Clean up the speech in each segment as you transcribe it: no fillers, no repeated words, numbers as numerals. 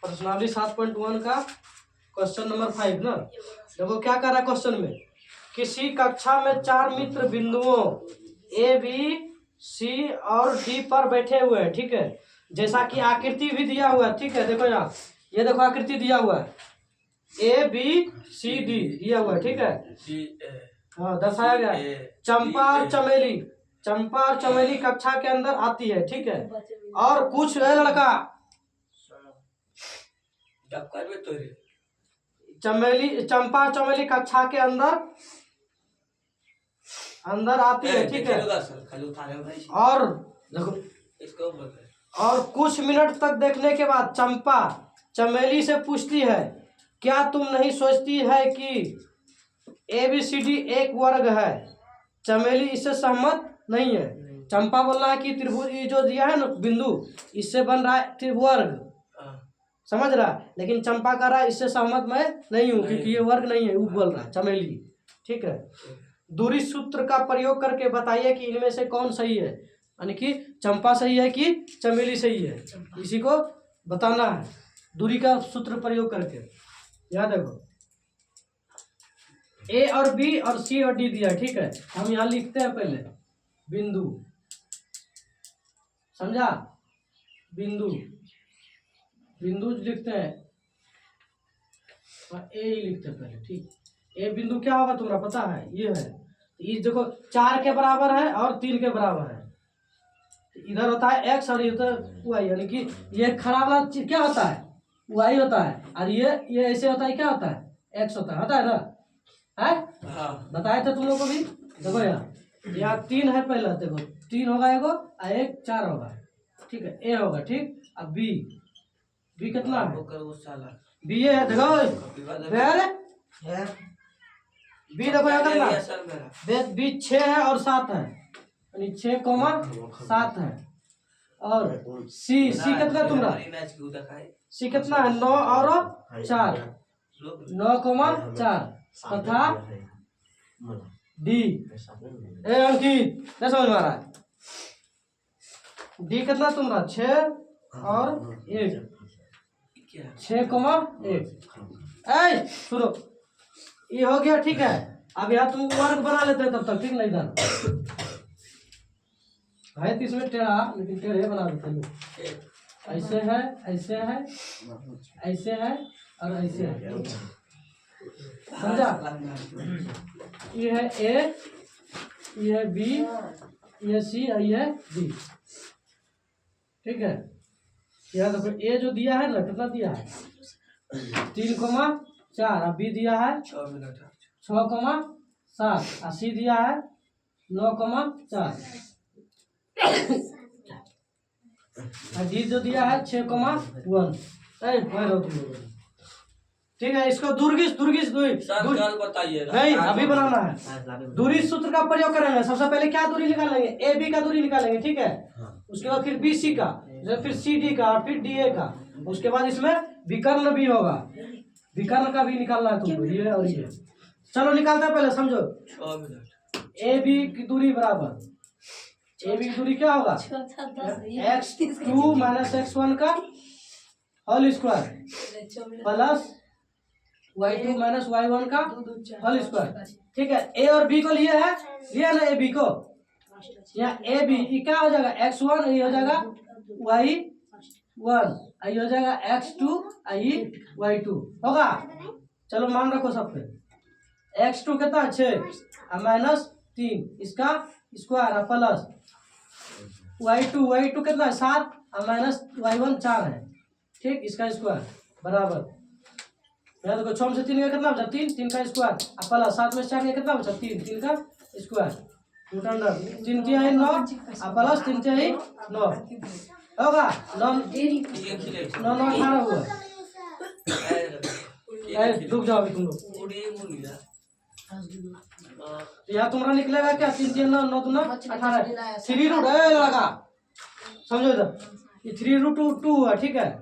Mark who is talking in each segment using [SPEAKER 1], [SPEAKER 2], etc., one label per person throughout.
[SPEAKER 1] प्रश्नावली 7.1 का question number 5 ना। देखो क्या कर रहा है क्वेश्चन में, किसी कक्षा में 4 मित्र बिंदुओं ए बी सी और डी पर बैठे हुए हैं, ठीक है। जैसा कि आकृति भी दिया हुआ है, ठीक है। देखो यहाँ, ये देखो आकृति दिया हुआ है, ए बी सी डी दिया हुआ है, ठीक है। हाँ, दर्शाया गया है। चंपा और चमेली कक्षा के अंदर आती है, ठीक है। और कुछ लड़का चंपा और चमेली कक्षा के अंदर आती है, ठीक है। और देखो, और कुछ मिनट तक देखने के बाद चंपा चमेली से पूछती है, क्या तुम नहीं सोचती है कि ABCD एक वर्ग है? चमेली इससे सहमत नहीं है। चंपा बोल रहा है कि त्रिभुज जो दिया है ना बिंदु, इससे बन रहा है त्रिवर्ग, समझ रहा है। लेकिन चंपा कह रहा है इससे सहमत मैं नहीं हूँ, क्योंकि ये वर्ग नहीं है, वो बोल रहा है चमेली, ठीक है। दूरी सूत्र का प्रयोग करके बताइए कि इनमें से कौन सही है, यानी कि चंपा सही है कि चमेली सही है, इसी को बताना है दूरी का सूत्र प्रयोग करके। याद देखो, ए और बी और सी और डी दिया, ठीक है। हम यहाँ लिखते हैं पहले बिंदु, समझा। बिंदु लिखते हैं, ए ही लिखते हैं पहले, ठीक। ए बिंदु क्या होगा तुम्हारा पता है, ये है। ये देखो 4 के बराबर है और 3 के बराबर है। इधर होता है x और इधर y, यानी कि ये खड़ा वाला चीज क्या होता है, y होता है। और ये ऐसे होता है, क्या होता है, x होता है ना, है। बताए थे तुम लोग को भी। देखो यहाँ 3 है पहला, देखो 3 होगा एगो और एक 4 होगा, ठीक है। ए होगा, ठीक। अब बी कितना है, बी ये है, देखो बी देखो यहाँ कितना, बी 6 है और 7 है, यानी 6,7 है। और सी कितना तुम्हारा, सी कितना है, 9 और 4, 9,4 तथा डी, ए अंकित क्या समझ में आ रहा है, डी कितना तुम्हारा 6 और 1, 6,1। ऐ सुनो, ये हो गया, ठीक है। अब यहाँ तुम वर्ग बना लेते हैं तब तक, ठीक नहीं इधर है तो इसमें टेढ़ा, लेकिन टेढ़े बना देते हैं। ऐसे है, ऐसे है, ऐसे है और ऐसे है, समझा। ये है ए, ये है बी, ये सी और ये डी, ठीक है। यहाँ देखो ए जो दिया है ना, कितना दिया है, 3,4, और बी दिया है 6,7 और सी दिया है 9,4 और डी जो दिया है 6,1। ठीक है, इसको दुर्गिश बताइए, नहीं अभी बनाना है। दूरी सूत्र का प्रयोग करेंगे। सबसे पहले क्या दूरी निकालेंगे, ए बी का दूरी निकालेंगे, ठीक है। उसके बाद फिर बी सी का, फिर सी डी का, फिर डी ए का। उसके बाद इसमें विकर्ण भी होगा, विकर्ण का भी निकालना है तुमको, ये और ये। चलो निकालते हैं, पहले समझो। ए बी की दूरी बराबर, ए बी की दूरी क्या होगा, x2 माइनस x1 का whole square plus y2 minus y1 का होल स्क्वायर, ठीक है। ए और बी को लिए है, लिया ना ए बी को, यहाँ ए बी क्या हो जाएगा, x1, ये हो जाएगा y1, ये हो जाएगा x2, ये y2 होगा। चलो मान रखो सब पे, x2 कितना 6 माइनस 3 इसका स्क्वायर प्लस y2 कितना है 7 माइनस y1 4 है, ठीक, इसका स्क्वायर बराबर। यहाँ देखो 6 में से 3 का कितना बचा, 3 का स्क्वायर प्लस 7 में से 4 का कितना बचा, 3 का स्क्वायर, 3 तिहाई 9 प्लस 3 तिहाई 9 होगा, 9 18 हुआ। रुक जाओ तुम लोग, यहाँ तुम्हारा निकलेगा क्या, 3 3 9 9 2 18, 3 रूट लगा, समझो इधर, ये 3 रूट 2 हुआ, ठीक है।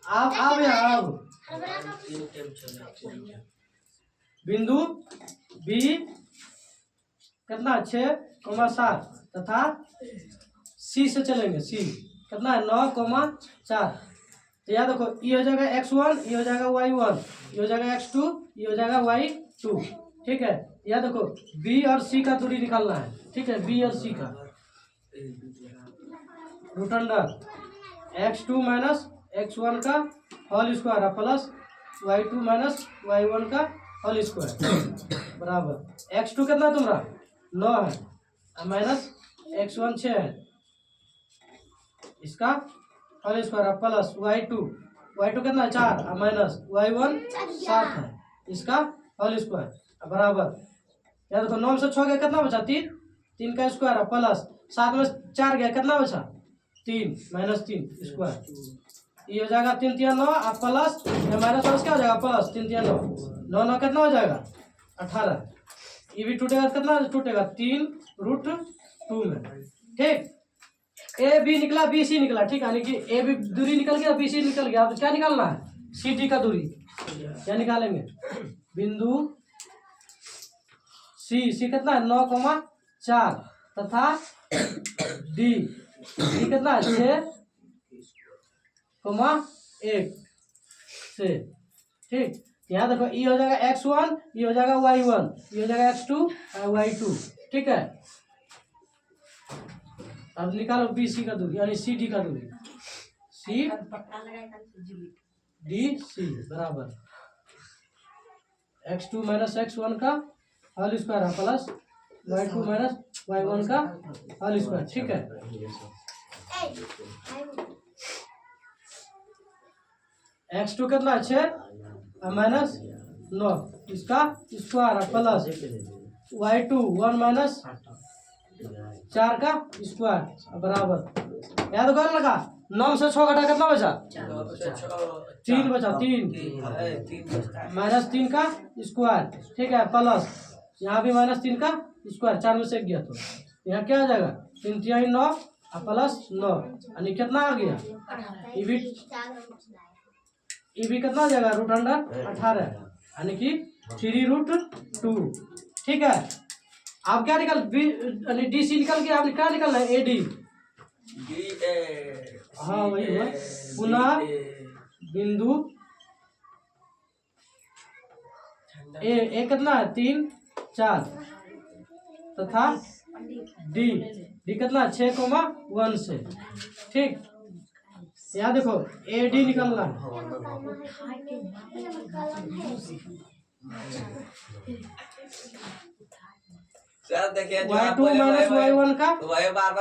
[SPEAKER 1] अब यहाँ बिंदु बी कितना 6,7 तथा सी से चलेंगे, सी कितना है 9,4 तो याद रखो ये हो जाएगा x1, ये हो जाएगा y1, ये हो जाएगा x2, ये हो जाएगा y2। ठीक है, याद रखो b और c का दूरी निकालना है। ठीक है, b और c का root under x2 minus x1 का whole square plus y2 minus y1 का होल स्क्वायर बराबर x2 कितना है तुम्हारा 9 है माइनस x1 6 है, इसका होल स्क्वायर प्लस y2 कितना है 4 माइनस y1 7 है, इसका होल स्क्वायर बराबर याद रखो 9 से 6 गया कितना बचा 3, 3 का स्क्वायर प्लस 7 में 4 गया कितना बचा 3 माइनस 3 स्क्वायर, ये हो जाएगा 3 3 9 और प्लस माइनस क्या हो जाएगा प्लस 3 3 9 9 9 कितना हो जाएगा 18, ये भी टूटेगा कितना टूटेगा 3 रूट 2 में। ठीक, ए बी निकला बी सी निकला। ठीक है, यानी कि ए बी दूरी निकल गया बी सी निकल गया। अब क्या निकालना है सी डी का दूरी, क्या निकालेंगे बिंदु सी कितना है 9,4 तथा डी कितना है 6,1 से। ठीक, यहाँ देखो ये हो जाएगा x1, ये हो जाएगा y1, ये हो जाएगा x2 और y2। ठीक है, अब निकालो बी सी का दूरी यानी सी डी का दूरी, सी डी सी बराबर x2 माइनस x1 का whole square plus y2 minus y1 का होल स्क्वायर। ठीक है, x2 कितना 6 माइनस 9 इसका स्क्वायर प्लस y2 1 माइनस 4 का स्क्वायर बराबर याद कर लगा 9 से 6 घटा कितना बचा 3 बचा 3 माइनस 3 का स्क्वायर। ठीक है, प्लस यहाँ भी माइनस 3 का स्क्वायर 4 में से गया तो यहाँ क्या आ जाएगा 3 3 9 प्लस 9 यानी कितना आ गया ये भी कितना आ जाएगा रूट अंडर 18 यानी कि 3 रूट 2। ठीक है, आप क्या निकल यानी डी सी निकल गया, आपने क्या निकलना है ए डी। हाँ वही हुआ, पुनः बिंदु ए कितना है 3 4 तथा डी कितना 6,1 से। ठीक, यहाँ देखो ए डी निकलना है y2 माइनस y1 का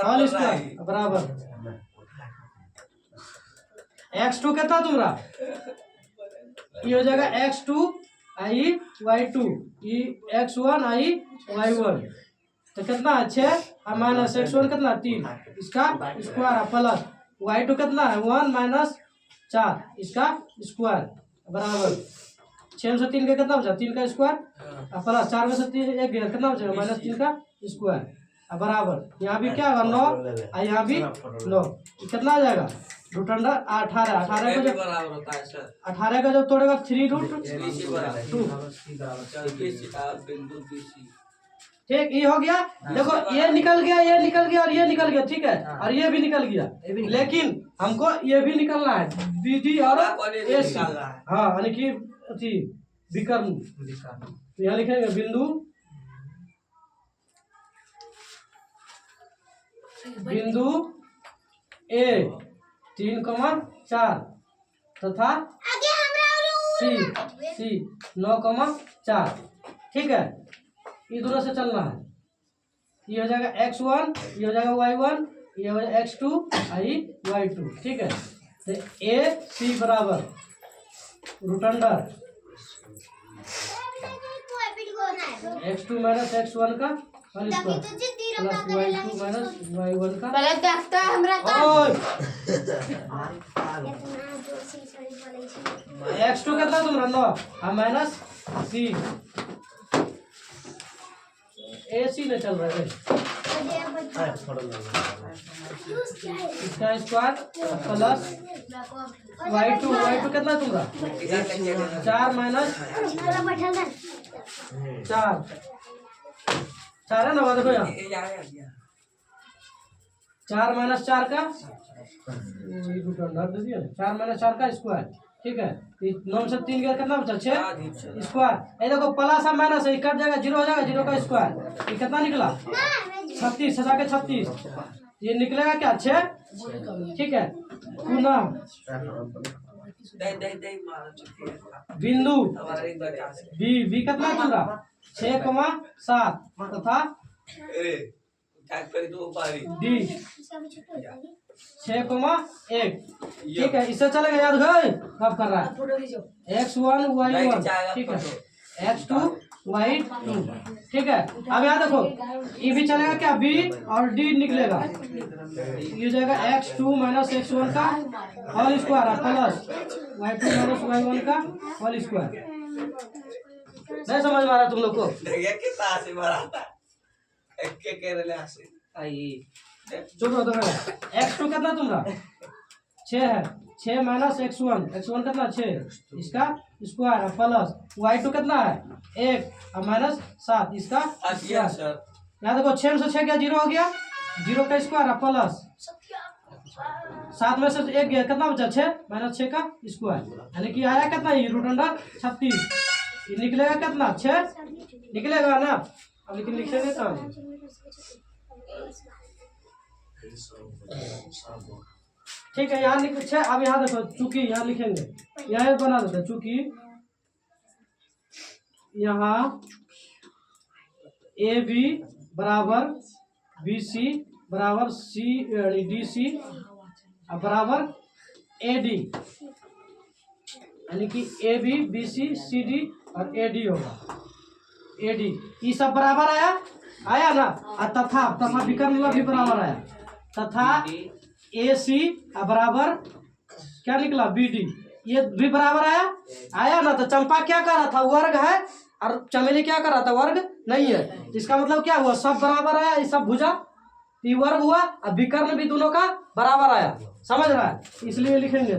[SPEAKER 1] होल स्क्वायर बराबर x2 कितना तुम्हारा ये हो जाएगा x2 आई y2 ये x1 आई y1 तो कितना है 6 माइनस x1 कितना 3 इसका स्क्वायर प्लस y2 कितना है 1 माइनस 4 इसका स्क्वायर बराबर 6 से 3 का कितना बचा 3 का स्क्वायर प्लस 4 में से 3 एक गया कितना बचेगा माइनस 3 का स्क्वायर बराबर यहाँ भी क्या होगा 9 और यहाँ भी 9 कितना आ जाएगा रूट अंडर 18 का जब तोड़ेगा 3 रूट 2। ठीक, ये हो गया। देखो ये निकल गया और ये निकल गया। ठीक है, और ये भी निकल गया, लेकिन हमको ये भी निकलना है बी डी और ए सी। हाँ यानी कि अथी विकर्ण, तो यहाँ लिखेंगे बिंदु ए 3,4 तथा सी 9,4। ठीक है, ये दोनों से चलना है, ये हो जाएगा x1, ये हो जाएगा y1, ये हो जाएगा x2 आई y2। ठीक है, तो ए सी बराबर root under x2 minus x1 का whole square plus y2 minus y1 का x2 कितना तुम्हारा 9 माइनस सी ए सी में चल रहा है इसका स्क्वायर प्लस y2 कितना तुम्हारा 4 माइनस 4 है ना, देखो यहाँ 4 - 4 का 4 - 4 का स्क्वायर, ठीक है। 9 से 3 का कितना बचा 6 स्क्वायर। ये देखो प्लस और माइनस है, कट जाएगा 0 हो जाएगा, 0 का स्क्वायर। ये कितना निकला 36, सजा के 36 ये निकलेगा क्या 6, ठीक है। पुनः बिंदु बी कितना चल रहा 6,7 तथा डी 6,1, ठीक है। इससे चलेगा, याद है कब कर रहा है x1 y1, ठीक है, x2 y2, ठीक है। अब यहाँ देखो ये भी चलेगा क्या b और d निकलेगा, ये जाएगा x2 - x1 का whole square plus y2 - y1 का होल स्क्वायर। नहीं समझ में आ रहा तुम लोग को? चुप रहो। x2 कितना तुम्हारा 6 है, 6 - x1, x1 कितना 6 इसका स्क्वायर प्लस y2 कितना है 1 और -7 इसका स्क्वायर। यहाँ देखो 6 से 6 गया 0 हो गया, 0 का स्क्वायर प्लस 7 में से 1 गया, कितना बचा 6 - 6 का स्क्वायर, यानी कि आया कितना ये √36। ये निकलेगा कितना 6 निकलेगा ना। अब लेकिन लिखेंगे तो ठीक है, यहाँ लिख 6। अब यहाँ देखो चूंकि यहाँ लिखेंगे, यहाँ बना देते हैं चूंकि यहाँ ए बी बराबर बी सी बराबर सी डी सी बराबर ए डी, यानी कि A B B C C D और ए डी होगा। ए डी ये सब बराबर आया ना, तथा विकर्ण भी बराबर आया, तथा ए सी बराबर क्या निकला बी डी, ये भी बराबर आया ना। तो चंपा क्या कर रहा था वर्ग है और चमेली क्या कर रहा था वर्ग नहीं है। इसका मतलब क्या हुआ, सब बराबर आया, ये सब भुजा ये वर्ग हुआ और विकर्ण भी दोनों का बराबर आया, समझ रहा है। इसलिए लिखेंगे,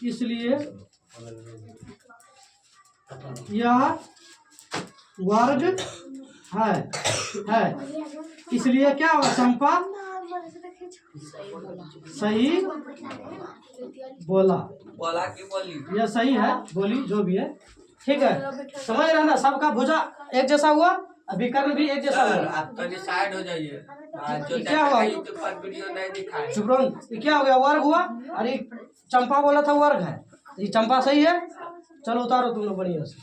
[SPEAKER 1] इसलिए यह वर्ग है, इसलिए क्या होगा चंपा सही बोला कि बोली, यह सही है बोली जो भी है, ठीक है। समझ रहे ना, सबका भुजा एक जैसा हुआ, विकर्ण भी एक जैसा हुआ। आप तो डिसाइड हो जाइए क्या हुआ, चुप रहो। क्या हो गया वर्ग हुआ, अरे चंपा बोला था वर्ग है, ये चंपा सही है। चलो उतारो तुम लोग बढ़िया से।